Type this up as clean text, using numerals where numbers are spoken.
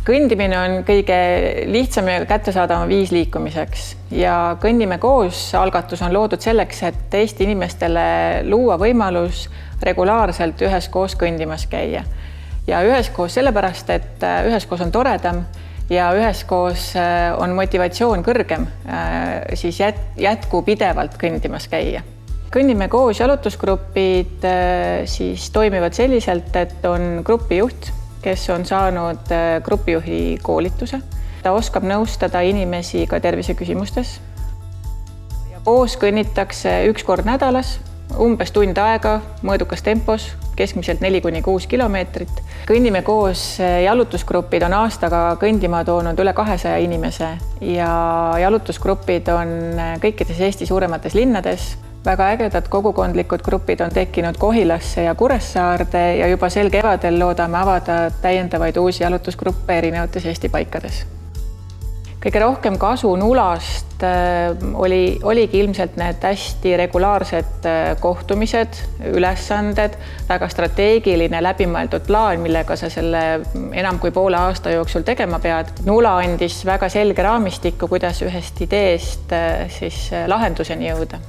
Kõndimine on kõige lihtsam ja kättesaadavam viis liikumiseks ja Kõnnime koos algatus on loodud selleks, et Eesti inimestele luua võimalus regulaarselt üheskoos kõndimas käia. Ja üheskoos sellepärast, et üheskoos on toredam ja üheskoos on motivatsioon kõrgem, siis jätku pidevalt kõndimas käia. Kõnnime koos jalutusgrupid siis toimivad selliselt, et on grupijuht, kes on saanud grupijuhi koolituse. Ta oskab nõustada inimesi ka terviseküsimustes. Koos kõnnitakse üks kord nädalas, umbes tund aega, mõõdukas tempos, keskmiselt 4–6 kilomeetrit. Kõnnime koos jalutusgrupid on aastaga kõndima toonud üle 200 inimese ja jalutusgrupid on kõikides Eesti suuremates linnades. Väga ägedad kogukondlikud grupid on tekkinud Kohilasse ja Kuressaarde ja juba sel kevadel loodame avada täiendavaid uusi jalutusgruppe erinevates Eesti paikades. Kõige rohkem kasu nulast oligi ilmselt need hästi regulaarsed kohtumised, ülesanded, väga strateegiline läbimõeldud plaan, millega sa selle enam kui poole aasta jooksul tegema pead. Nula andis väga selge raamistiku, kuidas ühest ideest siis lahenduseni jõuda.